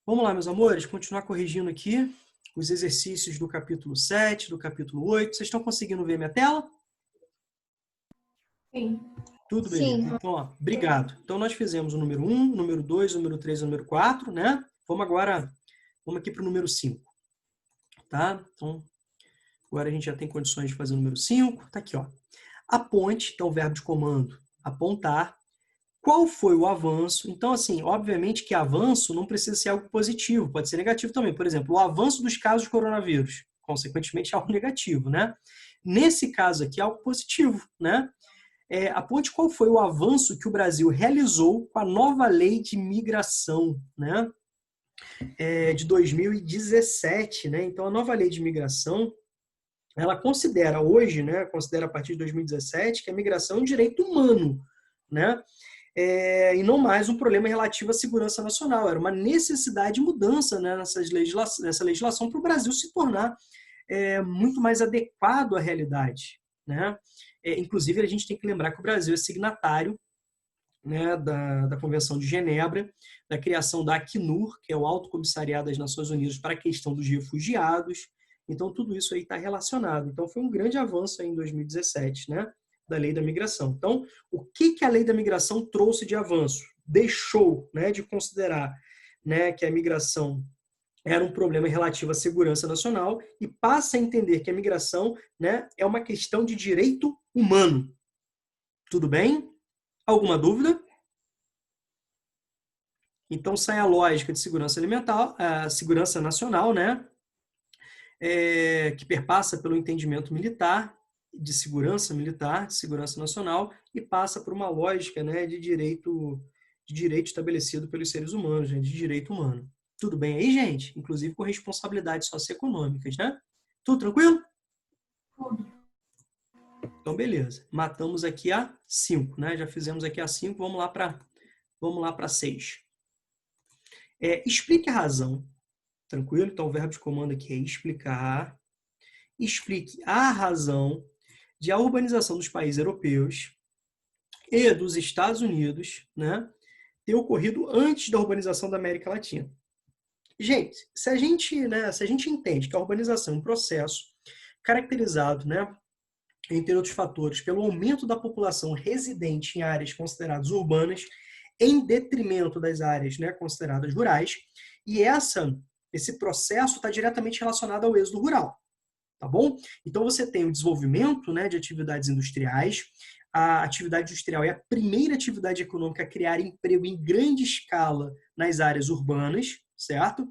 Vamos lá, meus amores, continuar corrigindo aqui os exercícios do capítulo 7, do capítulo 8. Vocês estão conseguindo ver minha tela? Sim. Tudo beleza. Sim. Então, ó, obrigado. Então, nós fizemos o número 1, o número 2, o número 3 e o número 4, né? Vamos aqui para o número 5, tá? Então, agora a gente já tem condições de fazer o número 5. Tá aqui, ó. Aponte, então, o verbo de comando, apontar. Qual foi o avanço? Então, assim, obviamente que avanço não precisa ser algo positivo, pode ser negativo também. Por exemplo, o avanço dos casos de coronavírus, consequentemente, é algo negativo, né? Nesse caso aqui, é algo positivo, né? Aponte qual foi o avanço que o Brasil realizou com a nova lei de migração, né? De 2017, né? Então, a nova lei de migração, ela considera hoje, né? Considera a partir de 2017 que a migração é um direito humano, né? E não mais um problema relativo à segurança nacional. Era uma necessidade de mudança, né, nessa legislação para o Brasil se tornar muito mais adequado à realidade, né? Inclusive, a gente tem que lembrar que o Brasil é signatário, né, da Convenção de Genebra, da criação da Acnur, que é o Alto Comissariado das Nações Unidas para a questão dos refugiados. Então, tudo isso aí está relacionado. Então, foi um grande avanço aí em 2017, né, da lei da migração. Então, o que a lei da migração trouxe de avanço? Deixou, né, de considerar, né, que a migração era um problema relativo à segurança nacional e passa a entender que a migração, né, é uma questão de direito humano. Tudo bem? Alguma dúvida? Então, sai a lógica de segurança alimentar, a segurança nacional, né? Que perpassa pelo entendimento militar, de segurança militar, de segurança nacional, e passa por uma lógica, né, de direito estabelecido pelos seres humanos, né, de direito humano. Tudo bem aí, gente? Inclusive com responsabilidades socioeconômicas, né? Tudo tranquilo? Tudo. Então, beleza. Matamos aqui a 5, né? Já fizemos aqui a 5, vamos lá para 6. Explique a razão. Tranquilo? Então, o verbo de comando aqui é explicar. Explique a razão de a urbanização dos países europeus e dos Estados Unidos, né, ter ocorrido antes da urbanização da América Latina. Gente, se a gente entende que a urbanização é um processo caracterizado, né, entre outros fatores, pelo aumento da população residente em áreas consideradas urbanas, em detrimento das áreas, né, consideradas rurais, e esse processo está diretamente relacionado ao êxodo rural. Tá bom? Então, você tem o desenvolvimento, né, de atividades industriais. A atividade industrial é a primeira atividade econômica a criar emprego em grande escala nas áreas urbanas, certo?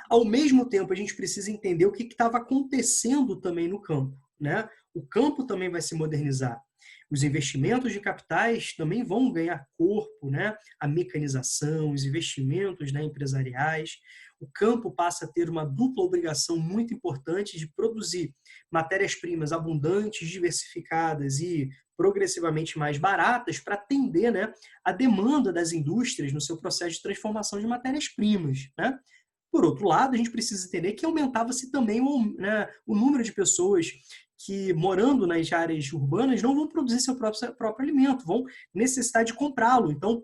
Ao mesmo tempo, a gente precisa entender o que estava acontecendo também no campo, né? O campo também vai se modernizar. Os investimentos de capitais também vão ganhar corpo, né? A mecanização, os investimentos, né, empresariais. O campo passa a ter uma dupla obrigação muito importante de produzir matérias-primas abundantes, diversificadas e progressivamente mais baratas para atender, né, a demanda das indústrias no seu processo de transformação de matérias-primas, né? Por outro lado, a gente precisa entender que aumentava-se também o número de pessoas que, morando nas áreas urbanas, não vão produzir seu próprio alimento, vão necessitar de comprá-lo. Então,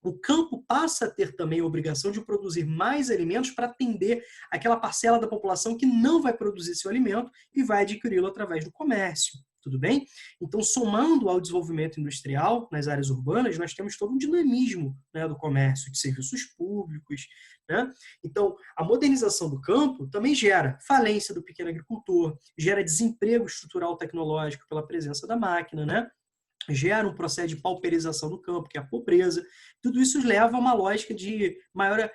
o campo passa a ter também a obrigação de produzir mais alimentos para atender aquela parcela da população que não vai produzir seu alimento e vai adquiri-lo através do comércio. Tudo bem? Então, somando ao desenvolvimento industrial nas áreas urbanas, nós temos todo um dinamismo, né, do comércio, de serviços públicos, né? Então, a modernização do campo também gera falência do pequeno agricultor, gera desemprego estrutural tecnológico pela presença da máquina, né? Gera um processo de pauperização do campo, que é a pobreza. Tudo isso leva a uma lógica de maior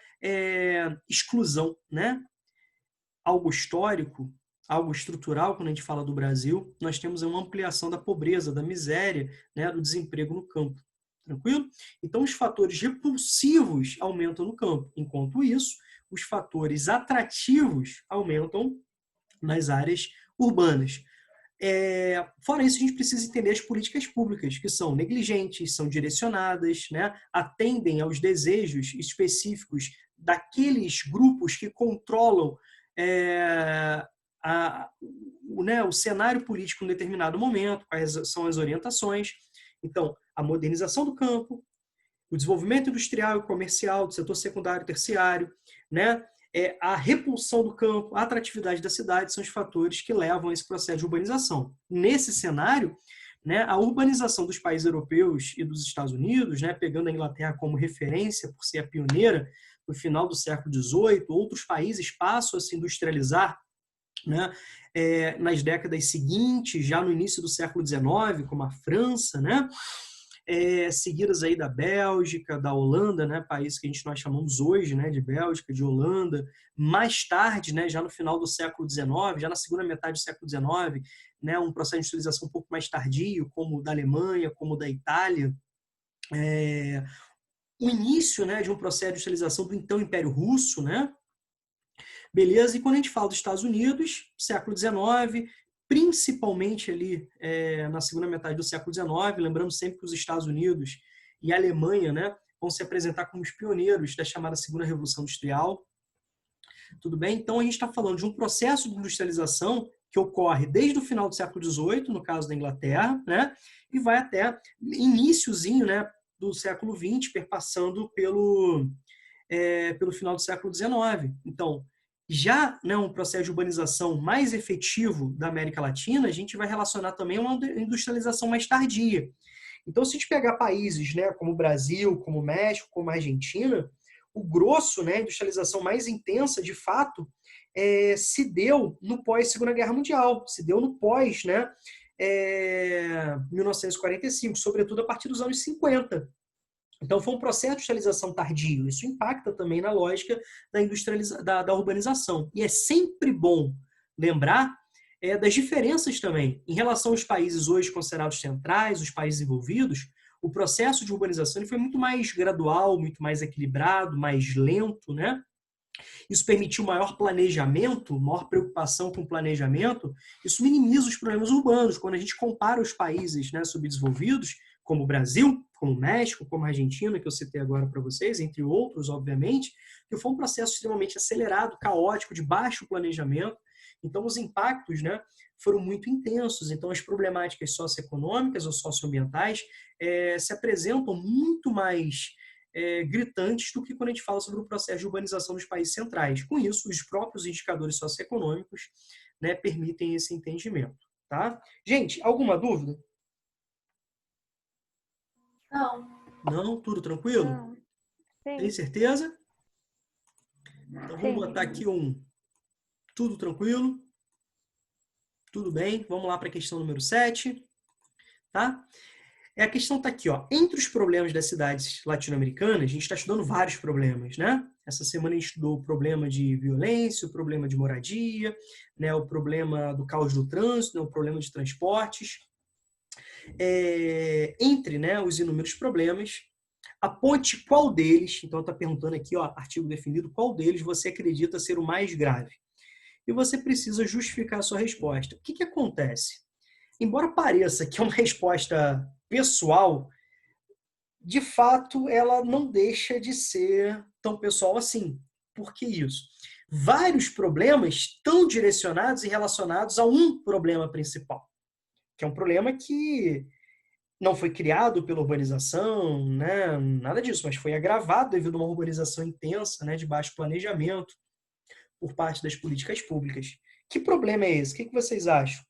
exclusão, né? Algo histórico, algo estrutural, quando a gente fala do Brasil, nós temos uma ampliação da pobreza, da miséria, né, do desemprego no campo. Tranquilo? Então, os fatores repulsivos aumentam no campo. Enquanto isso, os fatores atrativos aumentam nas áreas urbanas. Fora isso, a gente precisa entender as políticas públicas, que são negligentes, são direcionadas, né, atendem aos desejos específicos daqueles grupos que controlam o cenário político em determinado momento, quais são as orientações. Então, a modernização do campo, o desenvolvimento industrial e comercial do setor secundário e terciário, né? A repulsão do campo, a atratividade da cidade são os fatores que levam a esse processo de urbanização. Nesse cenário, né, a urbanização dos países europeus e dos Estados Unidos, né, pegando a Inglaterra como referência por ser a pioneira no final do século XVIII, outros países passam a se industrializar, né, nas décadas seguintes, já no início do século XIX, como a França, né, seguidas aí da Bélgica, da Holanda, né, países que nós chamamos hoje, né, de Bélgica, de Holanda. Mais tarde, né, já no final do século XIX, já na segunda metade do século XIX, né, um processo de industrialização um pouco mais tardio, como o da Alemanha, como o da Itália. O início, né, de um processo de industrialização do então Império Russo, né? Beleza? E quando a gente fala dos Estados Unidos, século XIX, principalmente ali na segunda metade do século XIX, lembrando sempre que os Estados Unidos e a Alemanha, né, vão se apresentar como os pioneiros da chamada Segunda Revolução Industrial. Tudo bem? Então, a gente está falando de um processo de industrialização que ocorre desde o final do século XVIII, no caso da Inglaterra, né, e vai até iniciozinho, né, do século XX, perpassando pelo final do século XIX. Então, já, né, um processo de urbanização mais efetivo da América Latina, a gente vai relacionar também a uma industrialização mais tardia. Então, se a gente pegar países, né, como o Brasil, como o México, como a Argentina, o grosso, né, a industrialização mais intensa, de fato, se deu no pós-Segunda Guerra Mundial, se deu no pós, né, 1945, sobretudo a partir dos anos 50. Então, foi um processo de industrialização tardio. Isso impacta também na lógica da urbanização. E é sempre bom lembrar das diferenças também. Em relação aos países hoje considerados centrais, os países envolvidos, o processo de urbanização ele foi muito mais gradual, muito mais equilibrado, mais lento, né? Isso permitiu maior planejamento, maior preocupação com o planejamento. Isso minimiza os problemas urbanos. Quando a gente compara os países, né, subdesenvolvidos, como o Brasil, como o México, como a Argentina, que eu citei agora para vocês, entre outros, obviamente, que foi um processo extremamente acelerado, caótico, de baixo planejamento. Então, os impactos, né, foram muito intensos. Então, as problemáticas socioeconômicas ou socioambientais se apresentam muito mais gritantes do que quando a gente fala sobre o processo de urbanização dos países centrais. Com isso, os próprios indicadores socioeconômicos, né, permitem esse entendimento. Tá? Gente, alguma dúvida? Não. Não? Tudo tranquilo? Não. Sim. Tem certeza? Então vamos botar aqui tudo tranquilo. Tudo bem. Vamos lá para a questão número 7. Tá? A questão está aqui, ó. Entre os problemas das cidades latino-americanas, a gente está estudando vários problemas, né? Essa semana a gente estudou o problema de violência, o problema de moradia, né? O problema do caos do trânsito, né? O problema de transportes. Entre, né, os inúmeros problemas, aponte qual deles, então está perguntando aqui, ó, artigo definido, qual deles você acredita ser o mais grave. E você precisa justificar a sua resposta. O que acontece? Embora pareça que é uma resposta pessoal, de fato, ela não deixa de ser tão pessoal assim. Por que isso? Vários problemas estão direcionados e relacionados a um problema principal, que é um problema que não foi criado pela urbanização, né? Nada disso, mas foi agravado devido a uma urbanização intensa, né? De baixo planejamento por parte das políticas públicas. Que problema é esse? O que vocês acham?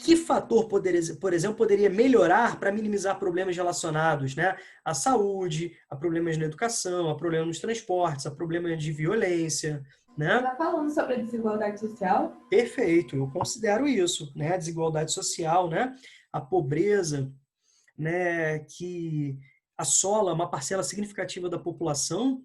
Que fator, por exemplo, poderia melhorar para minimizar problemas relacionados, né, à saúde, a problemas na educação, a problemas nos transportes, a problemas de violência, né? Você está falando sobre a desigualdade social? Perfeito, eu considero isso, né? A desigualdade social, né? A pobreza, né, que assola uma parcela significativa da população,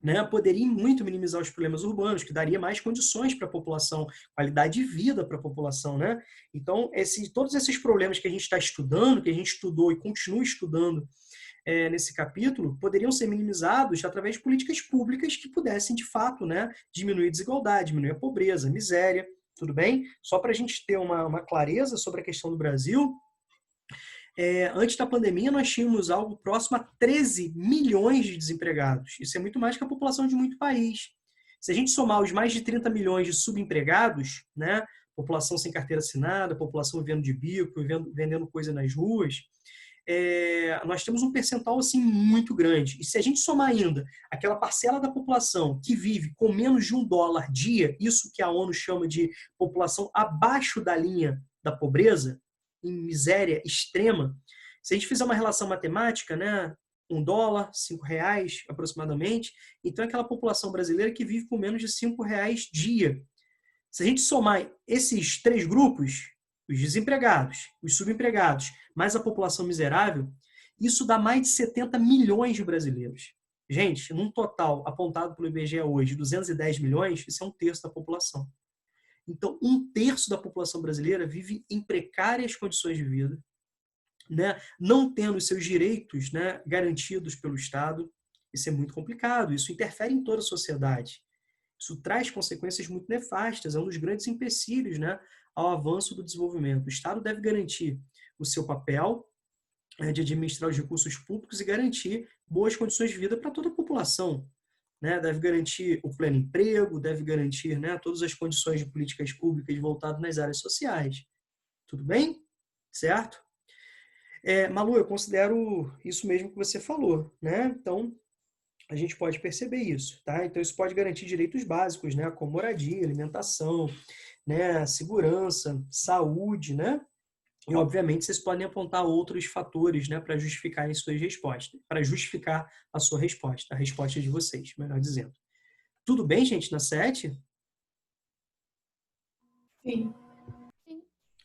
né, poderia muito minimizar os problemas urbanos, que daria mais condições para a população, qualidade de vida para a população, né? Então, todos esses problemas que a gente está estudando, que a gente estudou e continua estudando nesse capítulo, poderiam ser minimizados através de políticas públicas que pudessem, de fato, né, diminuir a desigualdade, diminuir a pobreza, a miséria, tudo bem? Só para a gente ter uma clareza sobre a questão do Brasil, antes da pandemia, nós tínhamos algo próximo a 13 milhões de desempregados. Isso é muito mais que a população de muito país. Se a gente somar os mais de 30 milhões de subempregados, né, população sem carteira assinada, população vivendo de bico, vendendo coisa nas ruas, nós temos um percentual assim muito grande. E se a gente somar ainda aquela parcela da população que vive com menos de $1 dia, isso que a ONU chama de população abaixo da linha da pobreza, em miséria extrema, se a gente fizer uma relação matemática, né, $1, R$ 5 aproximadamente, então é aquela população brasileira que vive com menos de R$ 5 dia. Se a gente somar esses 3 grupos, os desempregados, os subempregados, mais a população miserável, isso dá mais de 70 milhões de brasileiros. Gente, num total apontado pelo IBGE hoje, 210 milhões, isso é 1/3 da população. Então, 1/3 da população brasileira vive em precárias condições de vida, né? Não tendo os seus direitos, né, garantidos pelo Estado. Isso é muito complicado, isso interfere em toda a sociedade. Isso traz consequências muito nefastas, é um dos grandes empecilhos, né, ao avanço do desenvolvimento. O Estado deve garantir o seu papel de administrar os recursos públicos e garantir boas condições de vida para toda a população, né? Deve garantir o pleno emprego, deve garantir, né, todas as condições de políticas públicas voltadas nas áreas sociais. Tudo bem? Certo? Malu, eu considero isso mesmo que você falou, né? Então, a gente pode perceber isso, tá? Então, isso pode garantir direitos básicos, né? Como moradia, alimentação, né? Segurança, saúde, né? E, obviamente, vocês podem apontar outros fatores, né? Para justificarem suas respostas, para justificar a sua resposta, a resposta de vocês, melhor dizendo. Tudo bem, gente, na 7? Sim.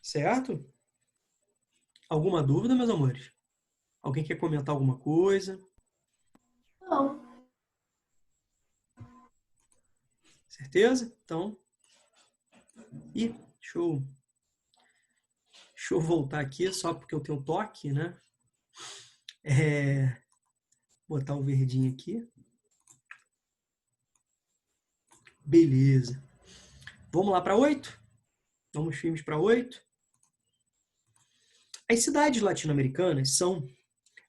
Certo? Alguma dúvida, meus amores? Alguém quer comentar alguma coisa? Não. Certeza? Então, deixa eu voltar aqui, só porque eu tenho toque, né? Botar o verdinho aqui. Beleza. Vamos lá para 8? Vamos firmes para 8? As cidades latino-americanas são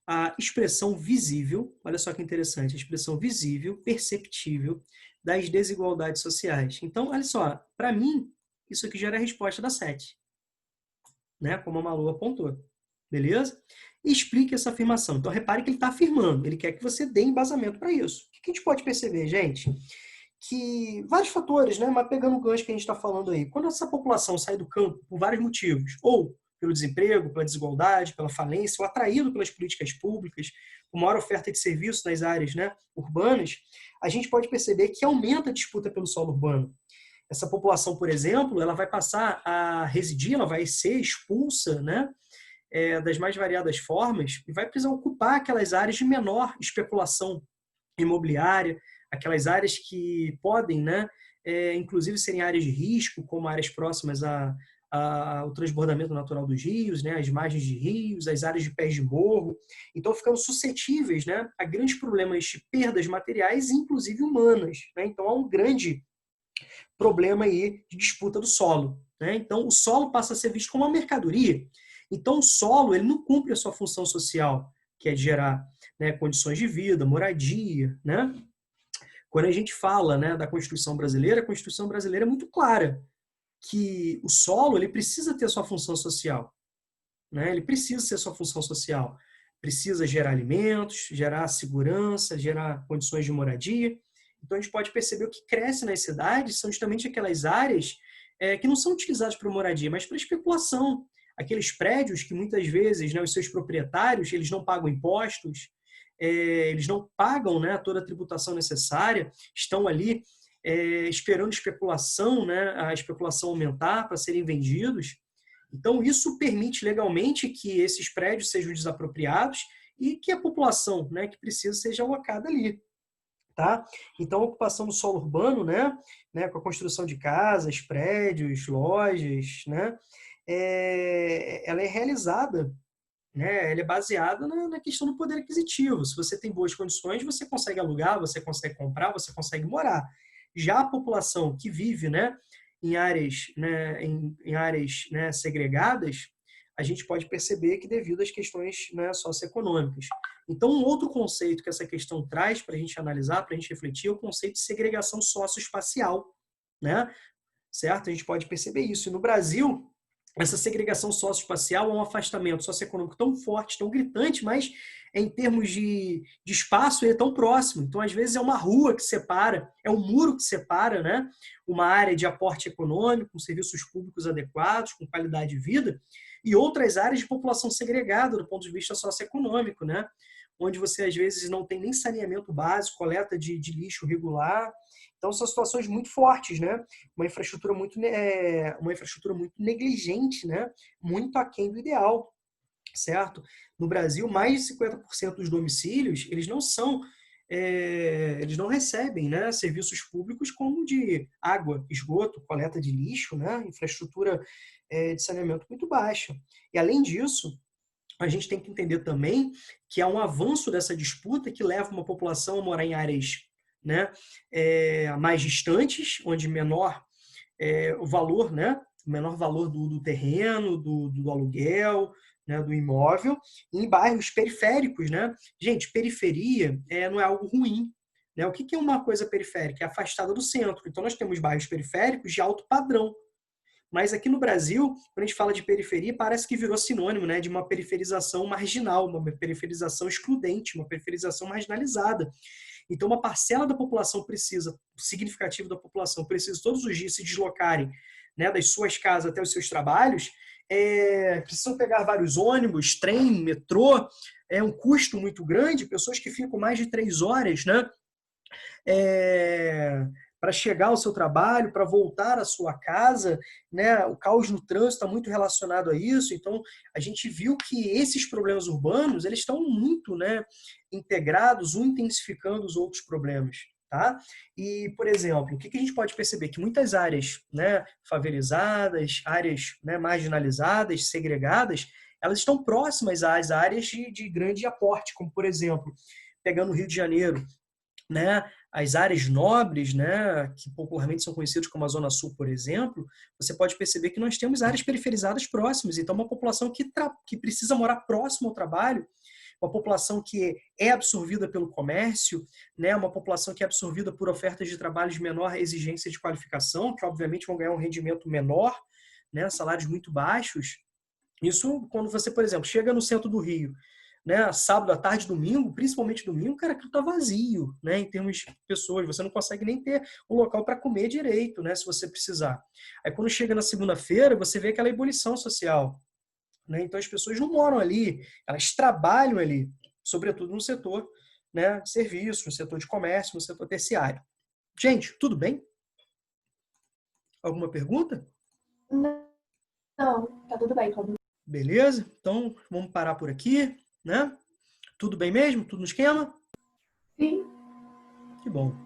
a expressão visível, olha só que interessante, a expressão visível, perceptível das desigualdades sociais. Então, olha só, para mim, isso aqui já era a resposta da 7, né? Como a Malu apontou. Beleza? E explique essa afirmação. Então, repare que ele está afirmando, ele quer que você dê embasamento para isso. O que a gente pode perceber, gente? Que vários fatores, né? Mas pegando o gancho que a gente está falando aí, quando essa população sai do campo por vários motivos, ou pelo desemprego, pela desigualdade, pela falência, ou atraído pelas políticas públicas, com maior oferta de serviços nas áreas, né, urbanas, a gente pode perceber que aumenta a disputa pelo solo urbano. Essa população, por exemplo, ela vai passar a residir, ela vai ser expulsa, né, das mais variadas formas e vai precisar ocupar aquelas áreas de menor especulação imobiliária, aquelas áreas que podem, né, inclusive serem áreas de risco, como áreas próximas ao transbordamento natural dos rios, né, as margens de rios, as áreas de pés de morro. Então, ficam suscetíveis, né, a grandes problemas de perdas materiais, inclusive humanas, né? Então, há um grande problema aí de disputa do solo, né? Então, o solo passa a ser visto como uma mercadoria. Então, o solo ele não cumpre a sua função social, que é de gerar, né, condições de vida, moradia, né? Quando a gente fala, né, da Constituição brasileira, a Constituição brasileira é muito clara que o solo ele precisa ter sua função social, né? Ele precisa ter sua função social, precisa gerar alimentos, gerar segurança, gerar condições de moradia. Então a gente pode perceber o que cresce nas cidades são justamente aquelas áreas que não são utilizadas para moradia, mas para especulação. Aqueles prédios que muitas vezes, né, os seus proprietários eles não pagam impostos, eles não pagam, né, toda a tributação necessária, estão ali esperando especulação, né, a especulação aumentar para serem vendidos. Então, isso permite legalmente que esses prédios sejam desapropriados e que a população, né, que precisa seja alocada ali. Tá? Então, a ocupação do solo urbano, né, com a construção de casas, prédios, lojas, né, ela é realizada, né, ela é baseada na questão do poder aquisitivo. Se você tem boas condições, você consegue alugar, você consegue comprar, você consegue morar. Já a população que vive, né, em áreas, né, em áreas, né, segregadas, a gente pode perceber que devido às questões, né, socioeconômicas. Então, um outro conceito que essa questão traz para a gente analisar, para a gente refletir, é o conceito de segregação socioespacial, né? certo? A gente pode perceber isso. E no Brasil, essa segregação socioespacial é um afastamento socioeconômico tão forte, tão gritante, mas em termos de espaço ele é tão próximo. Então, às vezes, é uma rua que separa, é um muro que separa, né? Uma área de aporte econômico, com serviços públicos adequados, com qualidade de vida, e outras áreas de população segregada do ponto de vista socioeconômico, né? Onde você, às vezes, não tem nem saneamento básico, coleta de lixo regular. Então, são situações muito fortes, né? Uma infraestrutura muito negligente, né? Muito aquém do ideal, certo? No Brasil, mais de 50% dos domicílios, eles não recebem, né, serviços públicos como de água, esgoto, coleta de lixo, né, infraestrutura de saneamento muito baixa. E, além disso, a gente tem que entender também que há um avanço dessa disputa que leva uma população a morar em áreas, né, mais distantes, onde menor o valor, né, o menor valor do terreno, do aluguel, né, do imóvel, em bairros periféricos, né? Gente, periferia não é algo ruim, né? O que é uma coisa periférica? É afastada do centro. Então, nós temos bairros periféricos de alto padrão. Mas aqui no Brasil, quando a gente fala de periferia, parece que virou sinônimo, né, de uma periferização marginal, uma periferização excludente, uma periferização marginalizada. Então, uma parcela da população significativa da população precisa todos os dias se deslocarem, né, das suas casas até os seus trabalhos, precisam pegar vários ônibus, trem, metrô, é um custo muito grande, pessoas que ficam mais de 3 horas, né, para chegar ao seu trabalho, para voltar à sua casa, né? O caos no trânsito está muito relacionado a isso. Então, a gente viu que esses problemas urbanos eles estão muito, né, integrados, um intensificando os outros problemas. Tá? E, por exemplo, o que a gente pode perceber? Que muitas áreas, né, favelizadas, áreas, né, marginalizadas, segregadas, elas estão próximas às áreas de grande aporte, como, por exemplo, pegando o Rio de Janeiro, né, as áreas nobres, né, que popularmente são conhecidas como a Zona Sul, por exemplo, você pode perceber que nós temos áreas periferizadas próximas. Então, uma população que precisa morar próximo ao trabalho, uma população que é absorvida pelo comércio, né, uma população que é absorvida por ofertas de trabalho de menor exigência de qualificação, que obviamente vão ganhar um rendimento menor, né, salários muito baixos. Isso quando você, por exemplo, chega no centro do Rio, né, sábado à tarde, domingo, principalmente domingo, cara, aquilo tá vazio, né, em termos de pessoas, você não consegue nem ter um local para comer direito, né, se você precisar. Aí quando chega na segunda-feira, você vê aquela ebulição social, né, então as pessoas não moram ali, elas trabalham ali, sobretudo no setor, né, serviço, no setor de comércio, no setor terciário. Gente, tudo bem? Alguma pergunta? Não, tá tudo bem. Beleza? Então, vamos parar por aqui, né? Tudo bem mesmo? Tudo no esquema? Sim. Que bom.